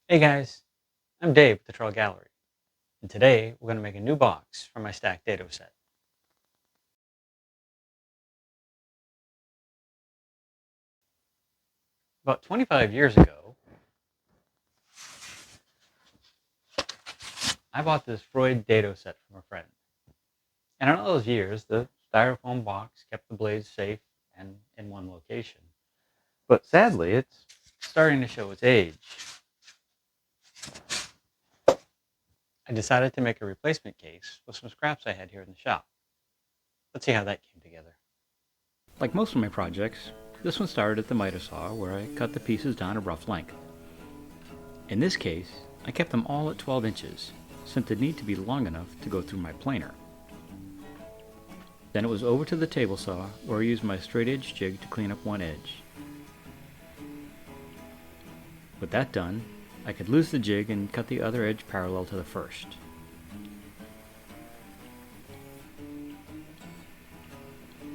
Hey guys, I'm Dave with the Trull Gallery, and today we're going to make a new box for my stacked Dado set. About 25 years ago, I bought this Freud Dado set from a friend. And in all those years, the styrofoam box kept the blades safe and in one location. But sadly, it's starting to show its age. I decided to make a replacement case with some scraps I had here in the shop. Let's see how that came together. Like most of my projects, this one started at the miter saw where I cut the pieces down a rough length. In this case, I kept them all at 12 inches, since they need to be long enough to go through my planer. Then it was over to the table saw where I used my straight edge jig to clean up one edge. With that done, I could loose the jig and cut the other edge parallel to the first.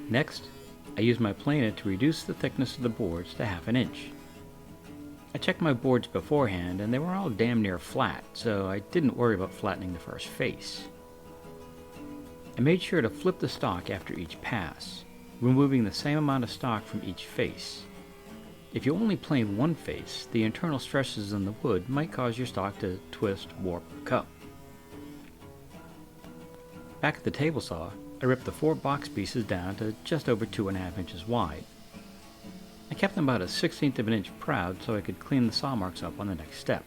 Next, I used my planer to reduce the thickness of the boards to ½ inch. I checked my boards beforehand and they were all damn near flat, so I didn't worry about flattening the first face. I made sure to flip the stock after each pass, removing the same amount of stock from each face. If you only plane one face, the internal stresses in the wood might cause your stock to twist, warp, or cup. Back at the table saw, I ripped the 4 box pieces down to just over 2½ inches wide. I kept them about a 1/16 of an inch proud so I could clean the saw marks up on the next step.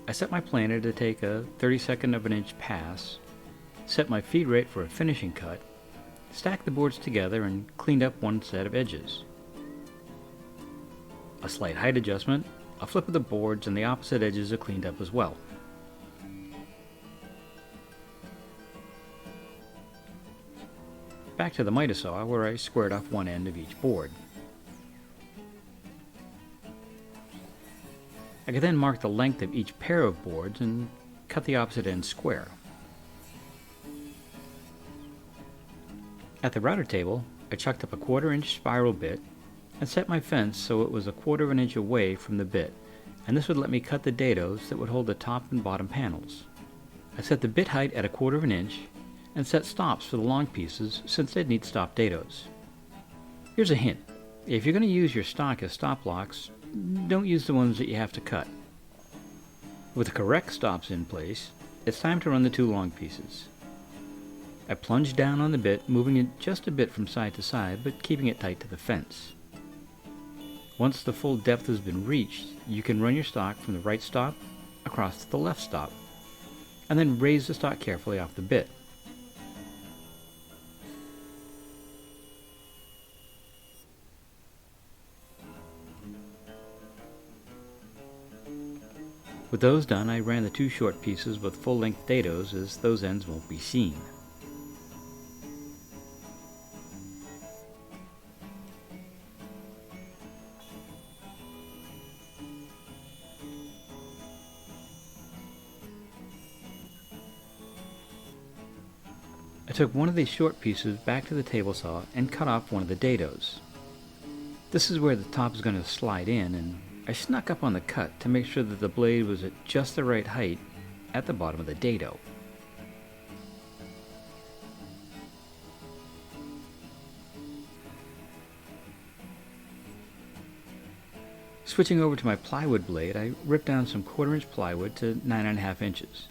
I set my planer to take a 32nd of an inch pass, set my feed rate for a finishing cut, stacked the boards together and cleaned up one set of edges. A slight height adjustment, a flip of the boards, and the opposite edges are cleaned up as well. Back to the miter saw where I squared off one end of each board. I could then mark the length of each pair of boards and cut the opposite end square. At the router table, I chucked up a 1/4 inch spiral bit and set my fence so it was a 1/4 of an inch away from the bit, and this would let me cut the dados that would hold the top and bottom panels. I set the bit height at a 1/4 of an inch and set stops for the long pieces since they'd need stop dados. Here's a hint. If you're going to use your stock as stop blocks, don't use the ones that you have to cut. With the correct stops in place, it's time to run the 2 long pieces. I plunged down on the bit, moving it just a bit from side to side, but keeping it tight to the fence. Once the full depth has been reached, you can run your stock from the right stop across to the left stop, and then raise the stock carefully off the bit. With those done, I ran the 2 short pieces with full-length dados as those ends won't be seen. I took one of these short pieces back to the table saw and cut off one of the dados. This is where the top is going to slide in, and I snuck up on the cut to make sure that the blade was at just the right height at the bottom of the dado. Switching over to my plywood blade, I ripped down some 1/4 inch plywood to 9½ inches.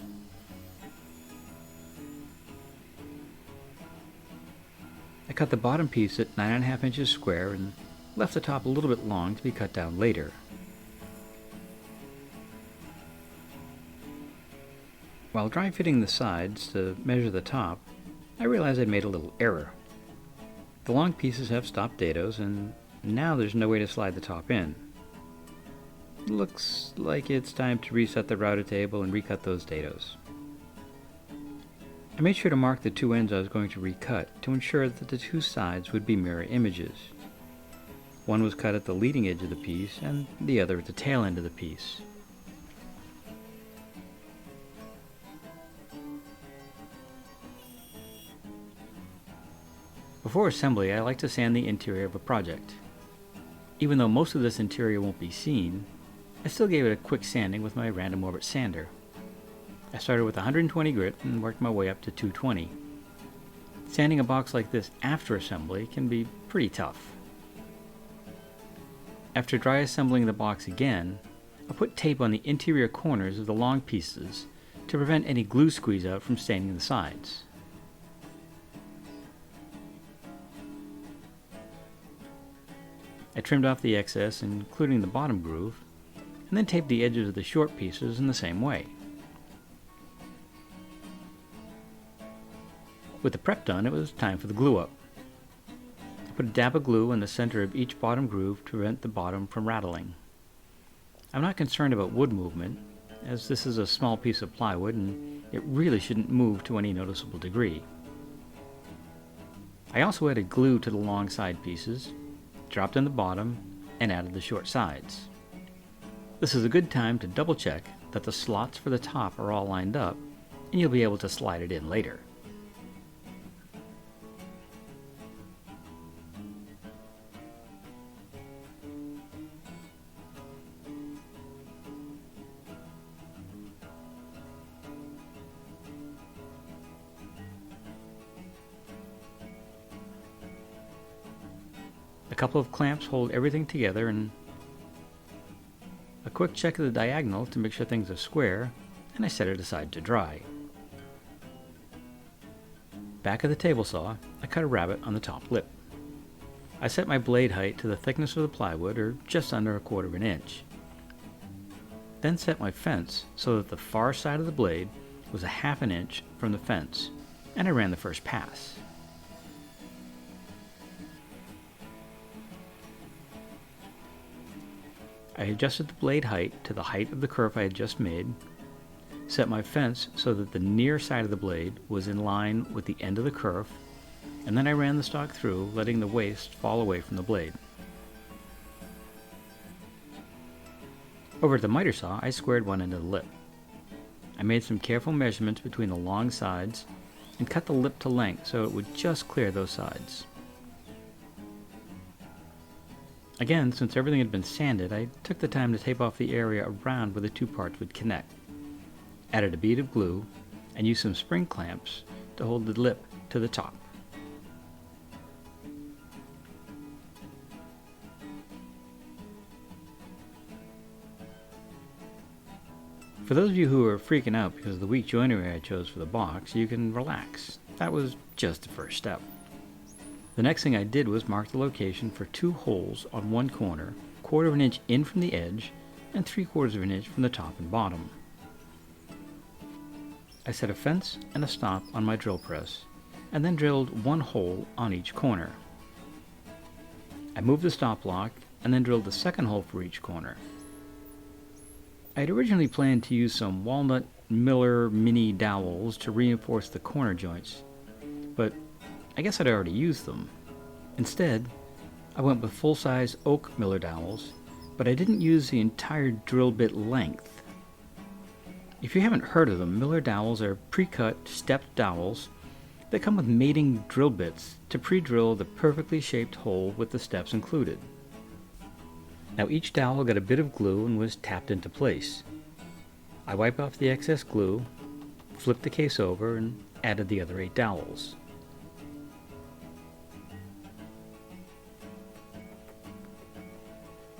I cut the bottom piece at 9½ inches square and left the top a little bit long to be cut down later. While dry fitting the sides to measure the top, I realized I'd made a little error. The long pieces have stop dados, and now there's no way to slide the top in. Looks like it's time to reset the router table and recut those dados. I made sure to mark the 2 ends I was going to recut to ensure that the 2 sides would be mirror images. One was cut at the leading edge of the piece and the other at the tail end of the piece. Before assembly, I like to sand the interior of a project. Even though most of this interior won't be seen, I still gave it a quick sanding with my random orbit sander. I started with 120 grit and worked my way up to 220. Sanding a box like this after assembly can be pretty tough. After dry assembling the box again, I put tape on the interior corners of the long pieces to prevent any glue squeeze out from staining the sides. I trimmed off the excess, including the bottom groove, and then taped the edges of the short pieces in the same way. With the prep done, it was time for the glue up. I put a dab of glue in the center of each bottom groove to prevent the bottom from rattling. I'm not concerned about wood movement, as this is a small piece of plywood and it really shouldn't move to any noticeable degree. I also added glue to the long side pieces, dropped in the bottom, and added the short sides. This is a good time to double check that the slots for the top are all lined up, and you'll be able to slide it in later. A couple of clamps hold everything together, and a quick check of the diagonal to make sure things are square, and I set it aside to dry. Back of the table saw, I cut a rabbet on the top lip. I set my blade height to the thickness of the plywood, or just under 1/4 inch. Then set my fence so that the far side of the blade was 1/2 inch from the fence, and I ran the first pass. I adjusted the blade height to the height of the curve I had just made, set my fence so that the near side of the blade was in line with the end of the kerf, and then I ran the stock through, letting the waste fall away from the blade. Over at the miter saw, I squared one end of the lip. I made some careful measurements between the long sides and cut the lip to length so it would just clear those sides. Again, since everything had been sanded, I took the time to tape off the area around where the two parts would connect, added a bead of glue, and used some spring clamps to hold the lip to the top. For those of you who are freaking out because of the weak joinery I chose for the box, you can relax. That was just the first step. The next thing I did was mark the location for 2 holes on one corner, 1/4 inch in from the edge, and 3/4 inch from the top and bottom. I set a fence and a stop on my drill press, and then drilled 1 hole on each corner. I moved the stop block, and then drilled the second hole for each corner. I had originally planned to use some walnut Miller mini dowels to reinforce the corner joints, but I guess I'd already used them. Instead, I went with full-size oak Miller dowels, but I didn't use the entire drill bit length. If you haven't heard of them, Miller dowels are pre-cut, stepped dowels that come with mating drill bits to pre-drill the perfectly shaped hole with the steps included. Now each dowel got a bit of glue and was tapped into place. I wiped off the excess glue, flipped the case over, and added the other 8 dowels.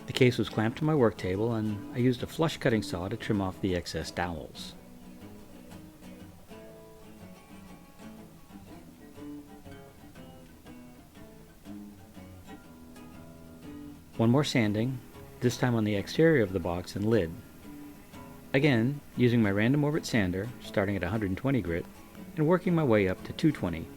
The case was clamped to my work table, and I used a flush cutting saw to trim off the excess dowels. One more sanding, this time on the exterior of the box and lid. Again, using my random orbit sander, starting at 120 grit, and working my way up to 220.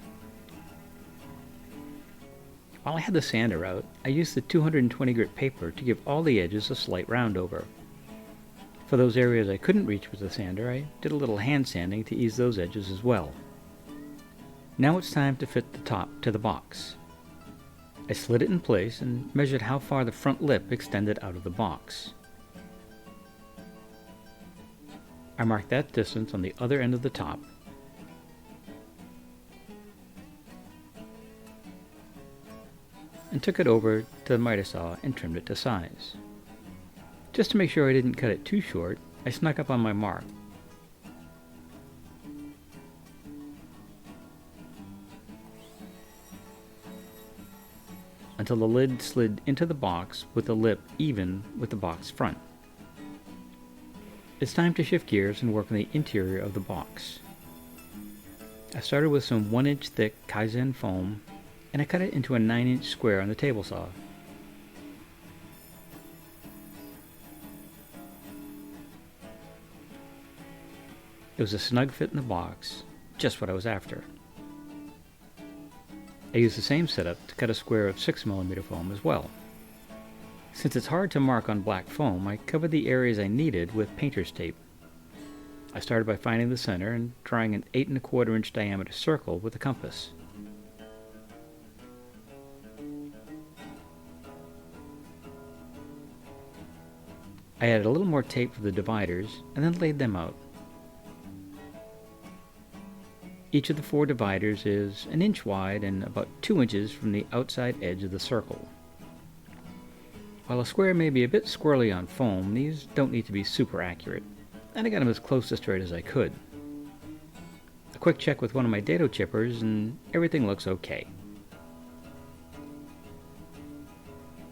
While I had the sander out, I used the 220 grit paper to give all the edges a slight round over. For those areas I couldn't reach with the sander, I did a little hand sanding to ease those edges as well. Now it's time to fit the top to the box. I slid it in place and measured how far the front lip extended out of the box. I marked that distance on the other end of the top, and took it over to the miter saw and trimmed it to size. Just to make sure I didn't cut it too short, I snuck up on my mark. Until the lid slid into the box with the lip even with the box front. It's time to shift gears and work on the interior of the box. I started with some 1-inch thick Kaizen foam and I cut it into a 9-inch square on the table saw. It was a snug fit in the box, just what I was after. I used the same setup to cut a square of 6mm foam as well. Since it's hard to mark on black foam, I covered the areas I needed with painter's tape. I started by finding the center and drawing an 8¼ inch diameter circle with a compass. I added a little more tape for the dividers and then laid them out. Each of the 4 dividers is 1 inch wide and about 2 inches from the outside edge of the circle. While a square may be a bit squirrely on foam, these don't need to be super accurate, and I got them as close to straight as I could. A quick check with one of my Dado chippers and everything looks okay.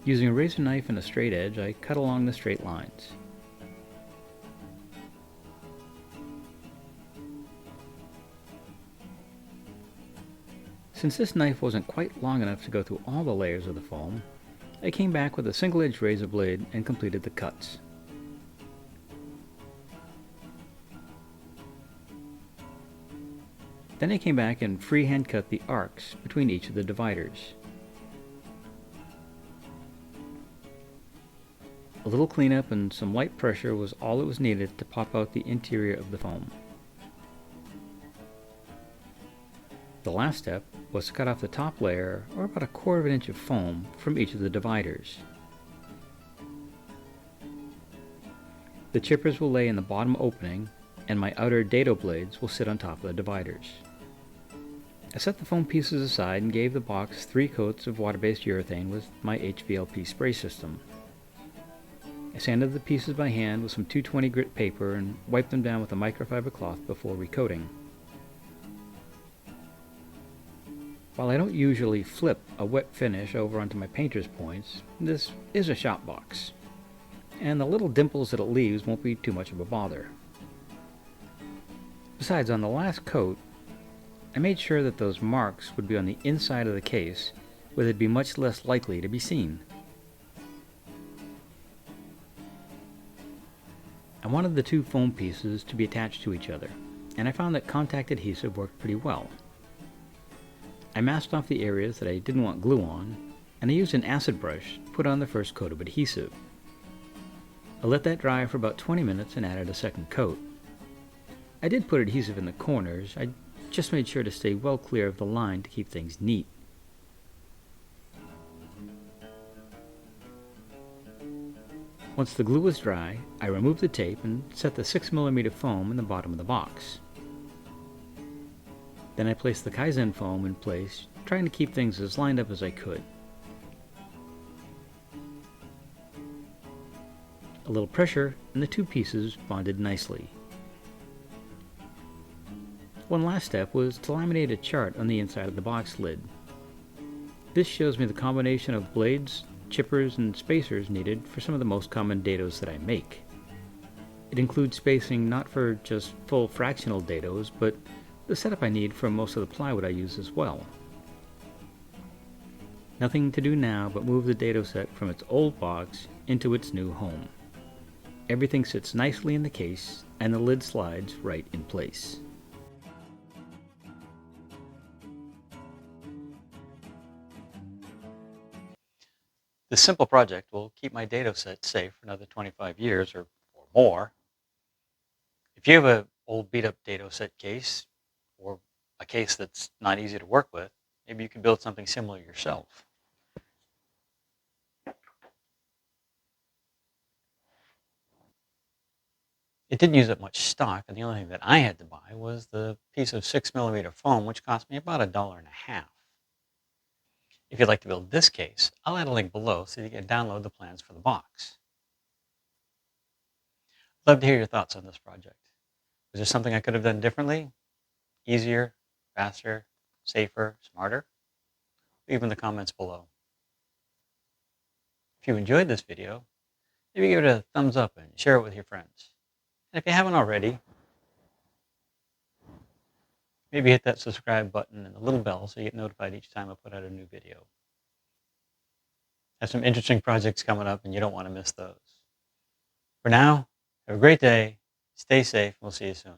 Using a razor knife and a straight edge, I cut along the straight lines. Since this knife wasn't quite long enough to go through all the layers of the foam, I came back with a single-edged razor blade and completed the cuts. Then I came back and freehand cut the arcs between each of the dividers. A little cleanup and some light pressure was all that was needed to pop out the interior of the foam. The last step was to cut off the top layer, or about 1/4 inch of foam, from each of the dividers. The chippers will lay in the bottom opening, and my outer dado blades will sit on top of the dividers. I set the foam pieces aside and gave the box 3 coats of water-based urethane with my HVLP spray system. I sanded the pieces by hand with some 220 grit paper and wiped them down with a microfiber cloth before recoating. While I don't usually flip a wet finish over onto my painter's points, this is a shop box, and the little dimples that it leaves won't be too much of a bother. Besides, on the last coat, I made sure that those marks would be on the inside of the case, where they'd be much less likely to be seen. I wanted the 2 foam pieces to be attached to each other, and I found that contact adhesive worked pretty well. I masked off the areas that I didn't want glue on, and I used an acid brush to put on the first coat of adhesive. I let that dry for about 20 minutes and added a second coat. I did put adhesive in the corners, I just made sure to stay well clear of the line to keep things neat. Once the glue was dry, I removed the tape and set the 6mm foam in the bottom of the box. Then I placed the Kaizen foam in place, trying to keep things as lined up as I could. A little pressure and the 2 pieces bonded nicely. One last step was to laminate a chart on the inside of the box lid. This shows me the combination of blades, chippers, and spacers needed for some of the most common dados that I make. It includes spacing not for just full fractional dados, but the setup I need for most of the plywood I use as well. Nothing to do now but move the dado set from its old box into its new home. Everything sits nicely in the case, and the lid slides right in place. This simple project will keep my dado set safe for another 25 years or more. If you have an old beat-up dado set case, or a case that's not easy to work with, maybe you can build something similar yourself. It didn't use up much stock, and the only thing that I had to buy was the piece of 6mm foam, which cost me about $1.50. If you'd like to build this case, I'll add a link below so you can download the plans for the box. Love to hear your thoughts on this project. Was there something I could have done differently? Easier, faster, safer, smarter? Leave in the comments below. If you enjoyed this video, maybe give it a thumbs up and share it with your friends. And if you haven't already, maybe hit that subscribe button and the little bell so you get notified each time I put out a new video. I have some interesting projects coming up and you don't want to miss those. For now, have a great day, stay safe, and we'll see you soon.